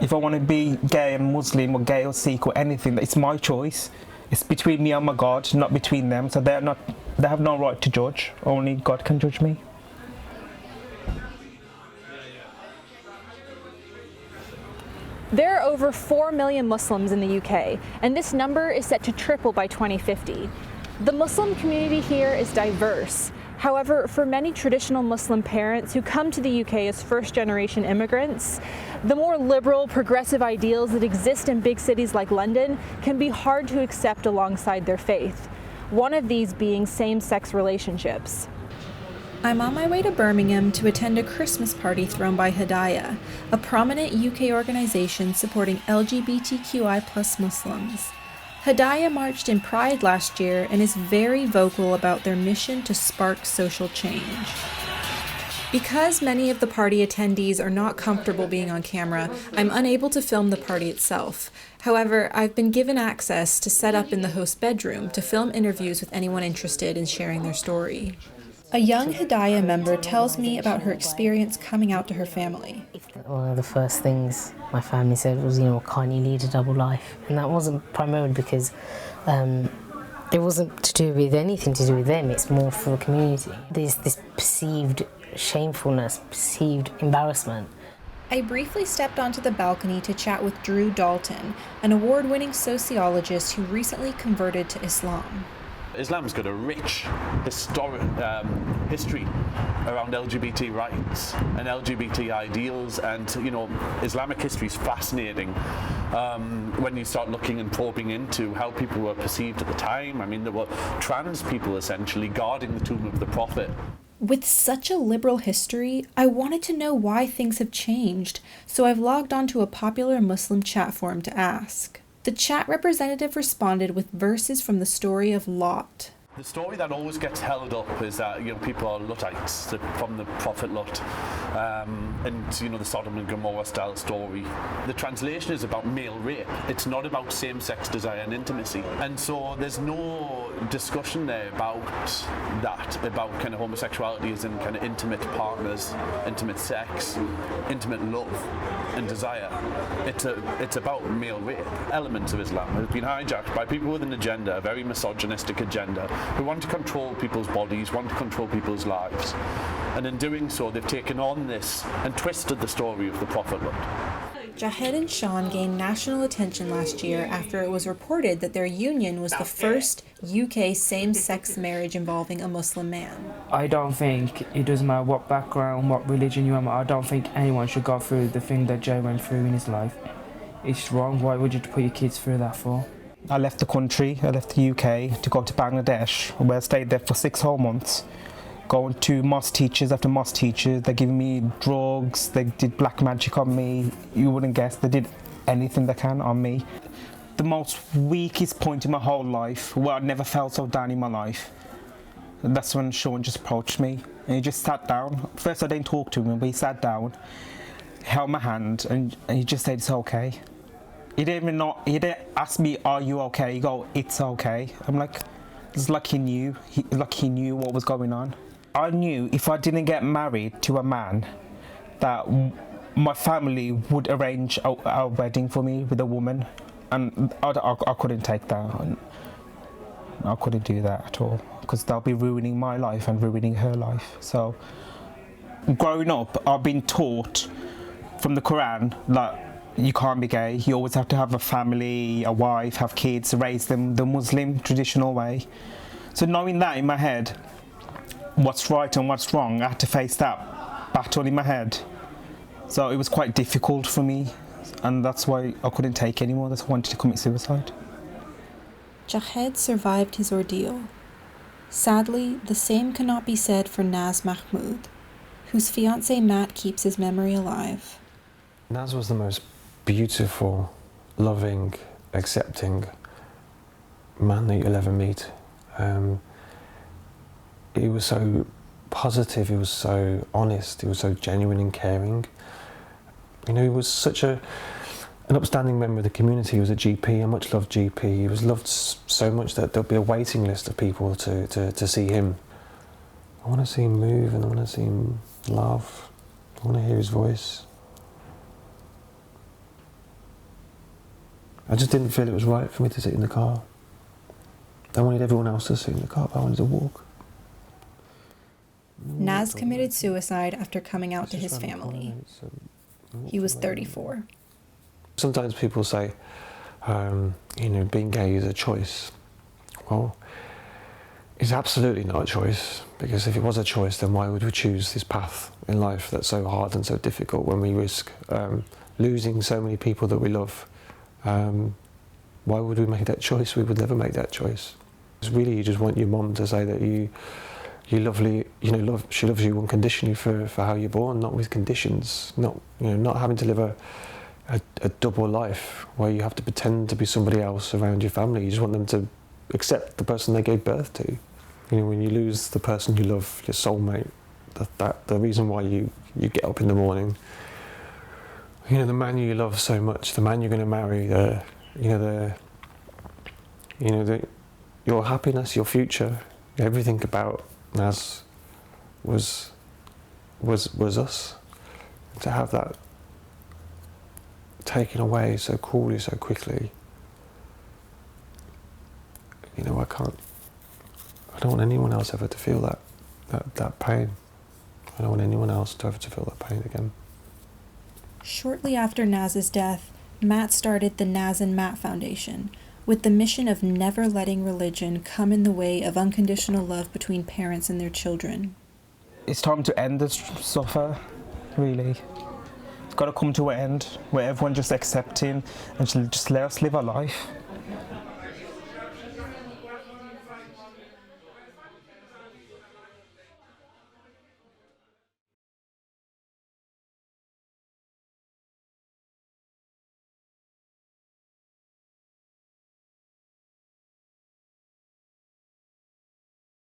If I want to be gay and Muslim or gay or Sikh or anything, it's my choice. It's between me and my God, not between them. So they have no right to judge. Only God can judge me. There are over 4 million Muslims in the UK, and this number is set to triple by 2050. The Muslim community here is diverse. However, for many traditional Muslim parents who come to the UK as first-generation immigrants, the more liberal, progressive ideals that exist in big cities like London can be hard to accept alongside their faith, one of these being same-sex relationships. I'm on my way to Birmingham to attend a Christmas party thrown by Hidayah, a prominent UK organisation supporting LGBTQI Muslims. Hidayah marched in Pride last year and is very vocal about their mission to spark social change. Because many of the party attendees are not comfortable being on camera, I'm unable to film the party itself. However, I've been given access to set up in the host's bedroom to film interviews with anyone interested in sharing their story. A young Hidayah member tells me about her experience coming out to her family. One of the first things my family said was, can't you lead a double life? And that wasn't primarily because it wasn't to do with anything to do with them, it's more for the community. There's this perceived shamefulness, perceived embarrassment. I briefly stepped onto the balcony to chat with Drew Dalton, an award-winning sociologist who recently converted to Islam. Islam's got a rich history around LGBT rights and LGBT ideals, and Islamic history is fascinating when you start looking and probing into how people were perceived at the time. I mean, there were trans people essentially guarding the tomb of the Prophet. With such a liberal history, I wanted to know why things have changed, so I've logged onto a popular Muslim chat forum to ask. The chat representative responded with verses from the story of Lot. The story that always gets held up is that people are Lutites from the Prophet Lot, and the Sodom and Gomorrah style story. The translation is about male rape. It's not about same-sex desire and intimacy, and so there's no discussion there about that, about kind of homosexuality as in kind of intimate partners, intimate sex, intimate love and desire. It's about male rape. Elements of Islam have been hijacked by people with an agenda, a very misogynistic agenda, who want to control people's bodies, want to control people's lives. And in doing so, they've taken on this and twisted the story of the Prophet. Jahed and Sean gained national attention last year after it was reported that their union was the first UK same-sex marriage involving a Muslim man. I don't think it doesn't matter what background, what religion you are. I don't think anyone should go through the thing that Jay went through in his life. It's wrong. Why would you put your kids through that for? I left the country, I left the UK to go to Bangladesh, where I stayed there for 6 whole months. Going to mosque teachers after mosque teachers, they giving me drugs, they did black magic on me. You wouldn't guess, they did anything they can on me. The most weakest point in my whole life, where I'd never felt so down in my life, that's when Sean just approached me and he just sat down. First I didn't talk to him, but he sat down, held my hand and he just said, it's okay. He didn't ask me, are you okay? He go, it's okay. I'm like, it's like he knew what was going on. I knew if I didn't get married to a man, that my family would arrange a wedding for me with a woman, and I couldn't take that. I couldn't do that at all, because they'll be ruining my life and ruining her life. So, growing up, I've been taught from the Quran that you can't be gay, you always have to have a family, a wife, have kids, raise them the Muslim traditional way. So knowing that in my head, what's right and what's wrong, I had to face that battle in my head. So it was quite difficult for me, and that's why I couldn't take anymore, that's why I wanted to commit suicide. Jahed survived his ordeal. Sadly, the same cannot be said for Naz Mahmood, whose fiancé Matt keeps his memory alive. Naz was the most beautiful, loving, accepting man that you'll ever meet. He was so positive, he was so honest, he was so genuine and caring. He was such an upstanding member of the community. He was a GP, a much loved GP. He was loved so much that there'll be a waiting list of people to see him. I want to see him move, and I want to see him laugh. I want to hear his voice. I just didn't feel it was right for me to sit in the car. I wanted everyone else to sit in the car, but I wanted to walk. Naz committed suicide after coming out to his family. He was 34. Sometimes people say, being gay is a choice. Well, it's absolutely not a choice, because if it was a choice, then why would we choose this path in life that's so hard and so difficult when we risk losing so many people that we love? Why would we make that choice? We would never make that choice. It's really, you just want your mum to say that she loves you unconditionally for how you're born, not with conditions, not having to live a double life where you have to pretend to be somebody else around your family. You just want them to accept the person they gave birth to. When you lose the person you love, your soulmate, the reason why you get up in the morning, the man you love so much, the man you're going to marry, your happiness, your future, everything about Naz was us. To have that taken away so cruelly, so quickly, I don't want anyone else ever to feel that pain. I don't want anyone else to ever to feel that pain again. Shortly after Naz's death, Matt started the Naz and Matt Foundation, with the mission of never letting religion come in the way of unconditional love between parents and their children. It's time to end this suffer, really. It's got to come to an end where everyone just accepting and just let us live our life.